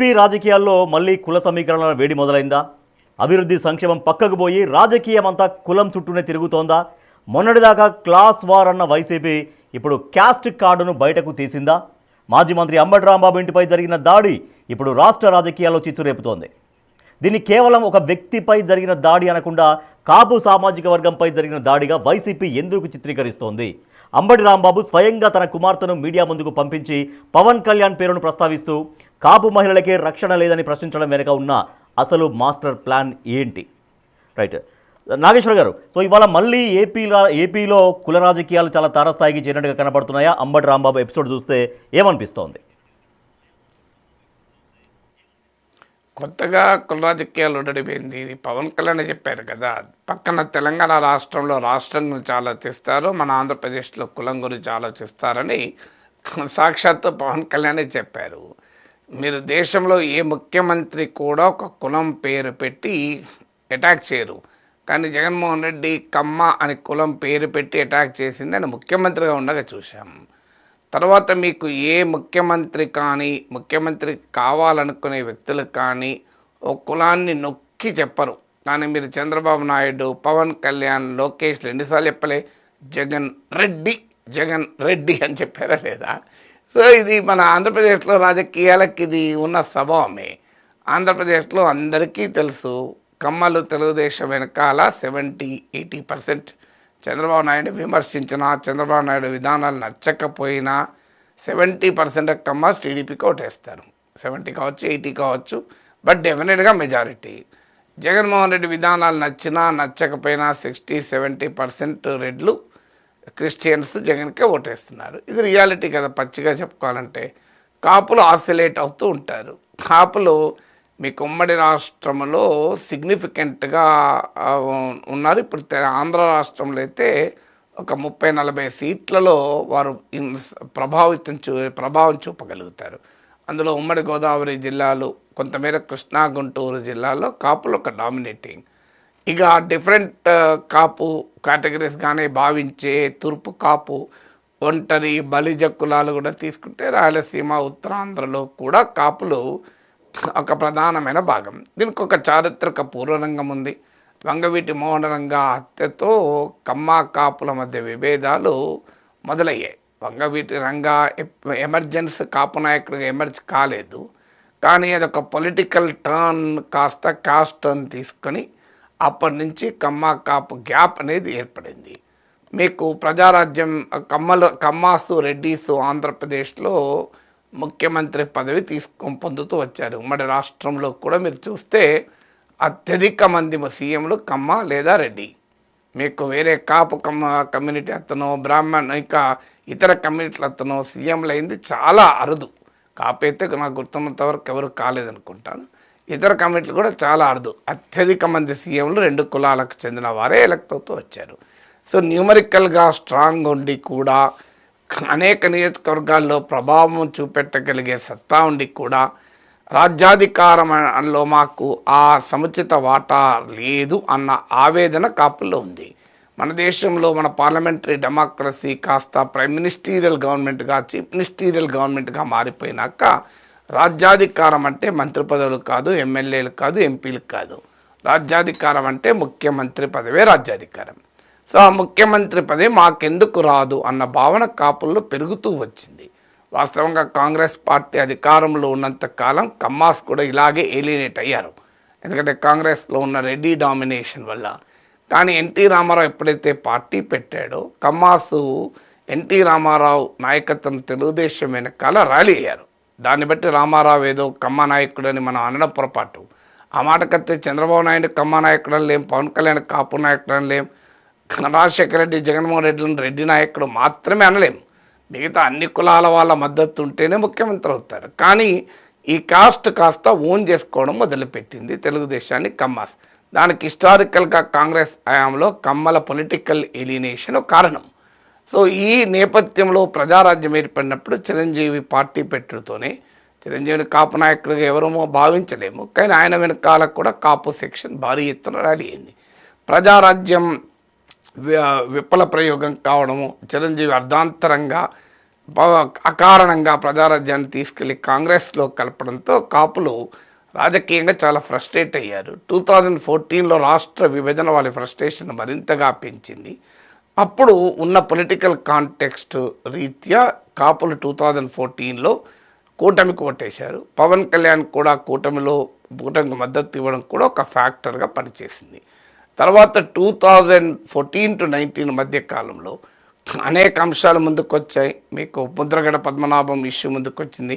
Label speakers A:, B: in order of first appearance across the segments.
A: AP రాజకీయాల్లో మళ్ళీ కుల సమీకరణల వేడి మొదలైందా? అభివృద్ధి సంక్షేమం పక్కకు పోయి రాజకీయం అంతా కులం చుట్టూనే తిరుగుతోందా? మొన్నటిదాకా క్లాస్ వార్ అన్న వైసీపీ ఇప్పుడు క్యాస్ట్ కార్డును బయటకు తీసిందా? మాజీ మంత్రి అంబటి రాంబాబు ఇంటిపై జరిగిన దాడి ఇప్పుడు రాష్ట్ర రాజకీయాల్లో చిచ్చు రేపుతోంది. దీన్ని కేవలం ఒక వ్యక్తిపై జరిగిన దాడి అనకుండా కాపు సామాజిక వర్గంపై జరిగిన దాడిగా వైసీపీ ఎందుకు చిత్రీకరిస్తోంది? అంబటి రాంబాబు స్వయంగా తన కుమార్తెను మీడియా ముందుకు పంపించి పవన్ కళ్యాణ్ పేరును ప్రస్తావిస్తూ కాపు మహిళలకే రక్షణ లేదని ప్రశ్నించడం వెనుక ఉన్న అసలు మాస్టర్ ప్లాన్ ఏంటి? రైట్, నాగేశ్వర్ గారు, సో ఇవాళ మళ్ళీ ఏపీలో కుల రాజకీయాలు చాలా తారస్థాయికి చేరినట్టుగా కనబడుతున్నాయా? అంబటి రాంబాబు ఎపిసోడ్ చూస్తే ఏమనిపిస్తోంది?
B: కొత్తగా కుల రాజకీయాలు ఉండడిపోయింది. ఇది పవన్ కళ్యాణ్ చెప్పారు కదా, పక్కన తెలంగాణ రాష్ట్రంలో రాష్ట్రం గురించి ఆలోచిస్తారు, మన ఆంధ్రప్రదేశ్లో కులం గురించి ఆలోచిస్తారని సాక్షాత్తు పవన్ కళ్యాణ్ చెప్పారు. మీరు దేశంలో ఏ ముఖ్యమంత్రి కూడా ఒక కులం పేరు పెట్టి అటాక్ చేయరు, కానీ జగన్మోహన్ రెడ్డి కమ్మ అని కులం పేరు పెట్టి అటాక్ చేసింది ఆయన ముఖ్యమంత్రిగా ఉండగా చూసాం. తర్వాత మీకు ఏ ముఖ్యమంత్రి కానీ, ముఖ్యమంత్రి కావాలనుకునే వ్యక్తులు కానీ ఓ కులాన్ని నొక్కి చెప్పరు. కానీ మీరు చంద్రబాబు నాయుడు, పవన్ కళ్యాణ్, లోకేష్ ఎన్నిసార్లు చెప్పలే జగన్ రెడ్డి, జగన్ రెడ్డి అని చెప్పారా లేదా? సో ఇది మన ఆంధ్రప్రదేశ్లో రాజకీయాలకు ఇది ఉన్న స్వభావమే. ఆంధ్రప్రదేశ్లో అందరికీ తెలుసు, కమ్మలు తెలుగుదేశం వెనకాల 70-80% చంద్రబాబు నాయుడు విమర్శించినా, చంద్రబాబు నాయుడు విధానాలు నచ్చకపోయినా 70% కమ్మస్ టీడీపీకి ఓటేస్తారు. 70 కావచ్చు, 80 కావచ్చు, బట్ డెఫినెట్గా మెజారిటీ. జగన్మోహన్ రెడ్డి విధానాలు నచ్చినా నచ్చకపోయినా 60-70% రెడ్లు క్రిస్టియన్స్ జగన్కే ఓటేస్తున్నారు. ఇది రియాలిటీ కదా. పచ్చిగా చెప్పుకోవాలంటే కాపులు ఆసిలేట్ అవుతూ ఉంటారు. కాపులు మీకు ఉమ్మడి రాష్ట్రంలో సిగ్నిఫికెంట్గా ఉన్నారు. ఇప్పుడు ఆంధ్ర రాష్ట్రంలో అయితే ఒక 30-40 సీట్లలో వారు ప్రభావం చూపగలుగుతారు. అందులో ఉమ్మడి గోదావరి జిల్లాలు, కొంతమేర కృష్ణా గుంటూరు జిల్లాలో కాపులు ఒక డామినేటింగ్. ఇక డిఫరెంట్ కాపు కేటగిరీస్గానే భావించే తూర్పు కాపు, ఒంటరి, బలిజ కులాలు కూడా తీసుకుంటే రాయలసీమ, ఉత్తరాంధ్రలో కూడా కాపులు ఒక ప్రధానమైన భాగం. దీనికి ఒక చారిత్రక పూర్వరంగం ఉంది. వంగవీటి మోహనరంగ హత్యతో కమ్మ కాపుల మధ్య విభేదాలు మొదలయ్యాయి. వంగవీటి రంగ ఎమర్జెన్సీ కాపు నాయకుడిగా ఎమర్జ్ కాలేదు, కానీ అదొక పొలిటికల్ టర్న్ కాస్త కాస్ట్ టర్న్ తీసుకొని అప్పటి నుంచి కమ్మ కాపు గ్యాప్ అనేది ఏర్పడింది. మీకు ప్రజారాజ్యం కమ్మాసు, రెడ్డీసు ఆంధ్రప్రదేశ్లో ముఖ్యమంత్రి పదవి పొందుతూ వచ్చారు. ఉమ్మడి రాష్ట్రంలో కూడా మీరు చూస్తే అత్యధిక మంది సీఎంలు కమ్మ లేదా రెడ్డి. మీకు వేరే కాపు కమ్యూనిటీ అతను, బ్రాహ్మణ్, ఇంకా ఇతర కమ్యూనిటీల అతను సీఎంలు అయింది చాలా అరుదు. కాపు అయితే నాకు గుర్తున్నంత వరకు ఎవరు కాలేదనుకుంటాను. ఇతర కమ్యూనిటీలు కూడా చాలా అరుదు. అత్యధిక మంది సీఎంలు 2 కులాలకు చెందిన వారే ఎలక్ట్ అవుతూ వచ్చారు. సో న్యూమరికల్గా స్ట్రాంగ్ ఉండి కూడా అనేక నియోజకవర్గాల్లో ప్రభావం చూపెట్టగలిగే సత్తా ఉండి కూడా రాజ్యాధికారంలో మాకు ఆ సముచిత వాటా లేదు అన్న ఆవేదన కాపుల్లో ఉంది. మన దేశంలో మన పార్లమెంటరీ డెమోక్రసీ కాస్త ప్రైమ్ మినిస్టీరియల్ గవర్నమెంట్గా, చీఫ్ మినిస్టీరియల్ గవర్నమెంట్గా మారిపోయినాక రాజ్యాధికారం అంటే మంత్రి పదవులు కాదు, ఎమ్మెల్యేలు కాదు, ఎంపీలు కాదు. రాజ్యాధికారం అంటే ముఖ్యమంత్రి పదవే రాజ్యాధికారం. సో ఆ ముఖ్యమంత్రి పదవి మాకెందుకు రాదు అన్న భావన కాపుల్లో పెరుగుతూ వచ్చింది. వాస్తవంగా కాంగ్రెస్ పార్టీ అధికారంలో ఉన్నంత కాలం కమ్మాస్ కూడా ఇలాగే ఏలినేట్ అయ్యారు, ఎందుకంటే కాంగ్రెస్లో ఉన్న రెడ్డి డామినేషన్ వల్ల. కానీ ఎన్టీ రామారావు ఎప్పుడైతే పార్టీ పెట్టాడో కమ్మాసు ఎన్టీ రామారావు నాయకత్వం తెలుగుదేశం వెనకాల ర్యాలీ అయ్యారు. దాన్ని బట్టి రామారావు ఏదో కమ్మ నాయకుడని మనం అనడం పొరపాటు. ఆ మాటకత్తే చంద్రబాబు నాయుడు కమ్మ నాయకుడని లేం, పవన్ కళ్యాణ్ కాపు నాయకుడని లేం, రాజశేఖర రెడ్డి, జగన్మోహన్ రెడ్డిని రెడ్డి నాయకుడు మాత్రమే అనలేం. మిగతా అన్ని కులాల వాళ్ళ మద్దతు ఉంటేనే ముఖ్యమంత్రి అవుతారు. కానీ ఈ కాస్ట్ కాస్త ఓన్ చేసుకోవడం మొదలుపెట్టింది తెలుగుదేశాన్ని కమ్మాస్. దానికి హిస్టారికల్గా కాంగ్రెస్ హయాంలో కమ్మల పొలిటికల్ ఎలినేషన్ కారణం. సో ఈ నేపథ్యంలో ప్రజారాజ్యం ఏర్పడినప్పుడు చిరంజీవి పార్టీ పెట్టుతోనే, చిరంజీవిని కాపు నాయకుడిగా ఎవరమో భావించలేము, కానీ ఆయన వెనకాల కూడా కాపు సెక్షన్ భారీ ఎత్తున ర్యాలీ అయింది. ప్రజారాజ్యం విఫల ప్రయోగం కావడము, చిరంజీవి అర్ధాంతరంగా అకారణంగా ప్రజారాజ్యాన్ని తీసుకెళ్లి కాంగ్రెస్లో కలపడంతో కాపులు రాజకీయంగా చాలా ఫ్రస్ట్రేట్ అయ్యారు. 2014లో రాష్ట్ర విభజన వాళ్ళ ఫ్రస్ట్రేషన్ మరింతగా పెంచింది. అప్పుడు ఉన్న పొలిటికల్ కాంటెక్స్ట్ రీత్యా కాపులు 2014లో కూటమికి ఓటేశారు. పవన్ కళ్యాణ్ కూడా కూటమికి మద్దతు ఇవ్వడం కూడా ఒక ఫ్యాక్టర్గా పనిచేసింది. తర్వాత 2014 to 19 మధ్య కాలంలో అనేక అంశాలు ముందుకు వచ్చాయి. మీకు ముద్రగడ పద్మనాభం ఇష్యూ ముందుకు వచ్చింది,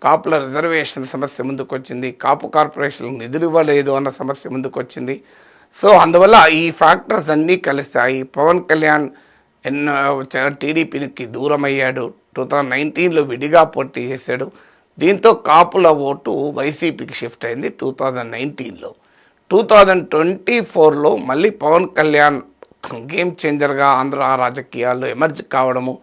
B: కాపుల రిజర్వేషన్ సమస్య ముందుకు వచ్చింది, కాపు కార్పొరేషన్లకు నిధులు ఇవ్వలేదు అన్న సమస్య ముందుకు వచ్చింది. సో అందువల్ల ఈ ఫ్యాక్టర్స్ అన్నీ కలిస్తాయి. పవన్ కళ్యాణ్ టీడీపీకి దూరం అయ్యాడు. 2019లో విడిగా పోటీ చేశాడు. దీంతో కాపుల ఓటు వైసీపీకి షిఫ్ట్ అయింది 2019లో. 2024లో మళ్ళీ పవన్ కళ్యాణ్ గేమ్ చేంజర్గా ఆంధ్ర రాజకీయాల్లో ఎమర్జ్ కావడము,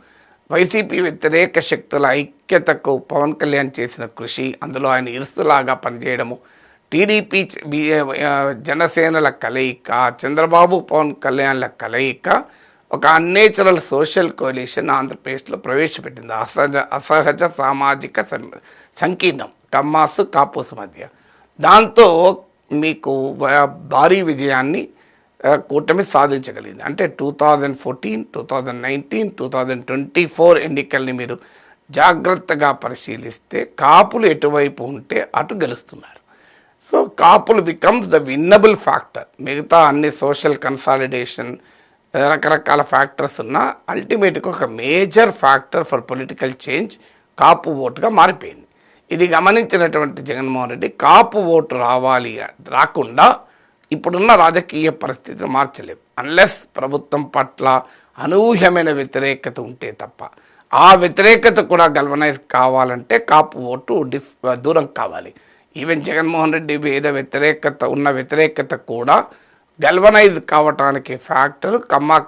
B: వైసీపీ వ్యతిరేక శక్తుల ఐక్యతకు పవన్ కళ్యాణ్ చేసిన కృషి, అందులో ఆయన ఇరుసులాగా పనిచేయడము, టీడీపీ జనసేనల కలయిక, చంద్రబాబు పవన్ కళ్యాణ్ల కలయిక ఒక అన్నేచురల్ సోషల్ కోalition ఆంధ్రప్రదేశ్లో ప్రవేశపెట్టింది. అసహజ సామాజిక సంకీర్ణం కమ్మాసు కాపుస్ మధ్య. దాంతో మీకు భారీ విజయాన్ని కూటమి సాధించగలిగింది. అంటే 2014, 2019, 2024 ఎన్నికల్ని మీరు జాగ్రత్తగా పరిశీలిస్తే కాపులు ఎటువైపు ఉంటే అటు గెలుస్తున్నారు. సో కాపులు బికమ్స్ ద విన్నబుల్ ఫ్యాక్టర్. మిగతా అన్ని సోషల్ కన్సాలిడేషన్ రకరకాల ఫ్యాక్టర్స్ ఉన్నా అల్టిమేట్గా ఒక major factor for political change Kapu ఓటుగా మారిపోయింది. ఇది గమనించినటువంటి జగన్మోహన్ రెడ్డి కాపు ఓటు రాకుండా ఇప్పుడున్న రాజకీయ పరిస్థితిని మార్చలేవు అన్లెస్ ప్రభుత్వం పట్ల అనూహ్యమైన వ్యతిరేకత ఉంటే తప్ప. ఆ వ్యతిరేకత కూడా గల్వనైజ్ కావాలంటే కాపు ఓటు దూరం కావాలి. ఈవెన్ జగన్మోహన్ రెడ్డి మీద వ్యతిరేకత కూడా గల్వనైజ్ కావటానికి ఫ్యాక్టర్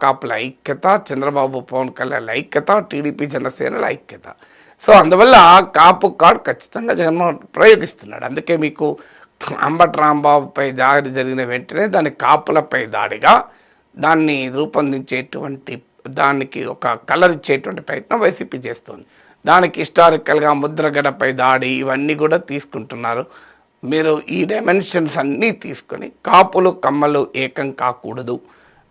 B: కాపుల ఐక్యత, చంద్రబాబు పవన్ కళ్యాణ్ ఐక్యత, టీడీపీ జనసేనల ఐక్యత. సో అందువల్ల కాపు కార్డు ఖచ్చితంగా జగన్మోహన్ ప్రయోగిస్తున్నాడు. అందుకే మీకు అంబటి రాంబాబుపై దాడి జరిగిన వెంటనే దాన్ని కాపులపై దాడిగా దాన్ని రూపొందించేటువంటి దానికి ఒక కలర్ ఇచ్చేటువంటి ప్రయత్నం వైసీపీ చేస్తుంది. దానికి హిస్టారికల్గా ముద్రగడపై దాడి ఇవన్నీ కూడా తీసుకుంటున్నారు. మీరు ఈ డైమెన్షన్స్ అన్నీ తీసుకొని కాపులు కమ్మలు ఏకం కాకూడదు,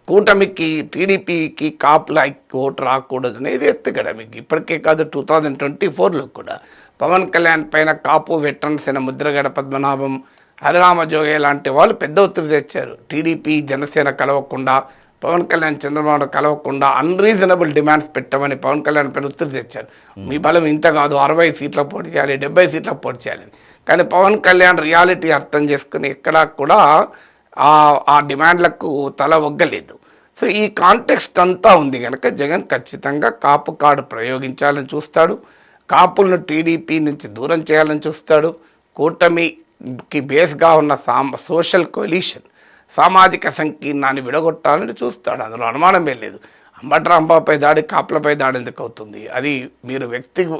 B: కూటమికి టీడీపీకి కాపుల ఓటు రాకూడదు అనేది ఎత్తుగడ. మీకు ఇప్పటికే కాదు 2024లో కూడా పవన్ కళ్యాణ్ పైన కాపు వెటరన్స్ అయిన ముద్రగడ పద్మనాభం, హరిరామ జోగే లాంటి వాళ్ళు పెద్ద ఒత్తిడి తెచ్చారు. టీడీపీ జనసేన కలవకుండా, పవన్ కళ్యాణ్ చంద్రబాబు కలవకుండా అన్రీజనబుల్ డిమాండ్స్ పెట్టమని పవన్ కళ్యాణ్ పైన ఒత్తిడి తెచ్చారు. మీ బలం ఇంత కాదు, 60 సీట్ల పోటీ చేయాలి, 70 సీట్ల పోటీ చేయాలని. కానీ పవన్ కళ్యాణ్ రియాలిటీ అర్థం చేసుకుని ఎక్కడా కూడా ఆ డిమాండ్లకు తల ఒగ్గలేదు. సో ఈ కాంటెక్స్ట్ అంతా ఉంది కనుక జగన్ ఖచ్చితంగా కాపు కార్డు ప్రయోగించాలని చూస్తాడు, కాపులను టీడీపీ నుంచి దూరం చేయాలని చూస్తాడు, కూటమికి బేస్గా ఉన్న సోషల్ కోalition సామాజిక సంకీర్ణాన్ని విడగొట్టాలని చూస్తాడు. అందులో అనుమానమే లేదు. అంబటి రాంబాబుపై దాడి కాపులపై దాడి ఎందుకు అవుతుంది? అది మీరు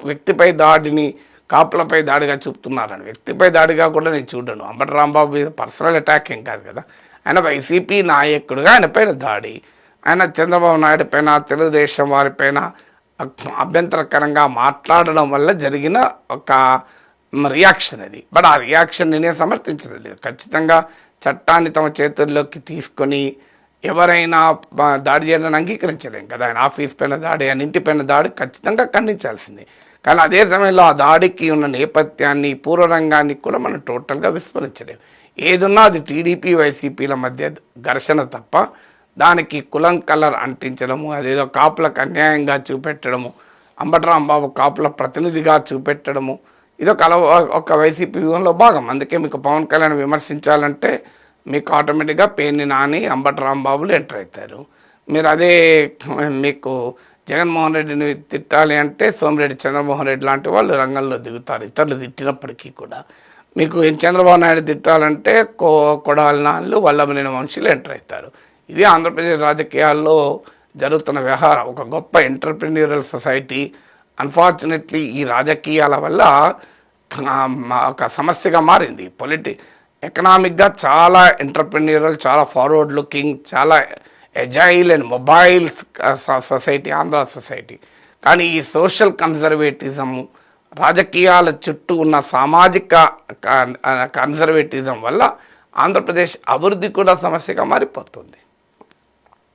B: వ్యక్తిపై దాడిని కాపులపై దాడిగా చూపుతున్నారని. వ్యక్తిపై దాడిగా కూడా నేను చూడను. అంబటి రాంబాబు మీద పర్సనల్ అటాక్ ఏం కాదు కదా. ఆయన వైసీపీ నాయకుడిగా ఆయన పైన దాడి, ఆయన చంద్రబాబు నాయుడు పైన, తెలుగుదేశం వారిపైన అభ్యంతరకరంగా మాట్లాడడం వల్ల జరిగిన ఒక రియాక్షన్ అది. బట్ ఆ రియాక్షన్ నేనే సమర్థించడం లేదు. ఖచ్చితంగా చట్టాన్ని తమ చేతుల్లోకి తీసుకొని ఎవరైనా దాడి చేయడానికి అంగీకరించలేం కదా. ఆయన ఆఫీస్ పైన దాడి, ఆయన ఇంటి పైన దాడి ఖచ్చితంగా ఖండించాల్సింది. కానీ అదే సమయంలో ఆ దాడికి ఉన్న నేపథ్యాన్ని, పూర్వరంగాన్ని కూడా మనం టోటల్గా విస్మరించలేము. ఏదున్నా అది టీడీపీ వైసీపీల మధ్య ఘర్షణ తప్ప దానికి కులం కలర్ అంటించడము, అదేదో కాపులకు అన్యాయంగా చూపెట్టడము, అంబటి రాంబాబు కాపుల ప్రతినిధిగా చూపెట్టడము ఇదొక ఒక వైసీపీ వ్యూహంలో భాగం. అందుకే మీకు పవన్ కళ్యాణ్ విమర్శించాలంటే మీకు ఆటోమేటిక్గా పేర్ని నాని, అంబటి రాంబాబులు ఎంటర్ అవుతారు. మీరు అదే మీకు జగన్మోహన్ రెడ్డిని తిట్టాలి అంటే సోమిరెడ్డి చంద్రమోహన్ రెడ్డి లాంటి వాళ్ళు రంగంలో దిగుతారు. ఇతరులు తిట్టినప్పటికీ కూడా మీకు చంద్రబాబు నాయుడు తిట్టాలంటే కొడాలి నాళ్ళు, వల్లభనేని వంశీలు ఎంటర్ అవుతారు. ఇది ఆంధ్రప్రదేశ్ రాజకీయాల్లో జరుగుతున్న వ్యవహారం. ఒక గొప్ప ఎంటర్ప్రెన్యూరల్ సొసైటీ అన్ఫార్చునేట్లీ ఈ రాజకీయాల వల్ల ఒక సమస్యగా మారింది. ఎకనామిక్గా చాలా ఎంటర్ప్రెన్యూరల్, చాలా ఫార్వర్డ్ లుకింగ్, చాలా agile and mobile society Andhra society. కానీ ఈ సోషల్ కన్జర్వేటిజం, రాజకీయాల చుట్టూ ఉన్న సామాజిక కన్జర్వేటిజం వల్ల ఆంధ్రప్రదేశ్ అభివృద్ధి కూడా సమస్యగా మారిపోతుంది.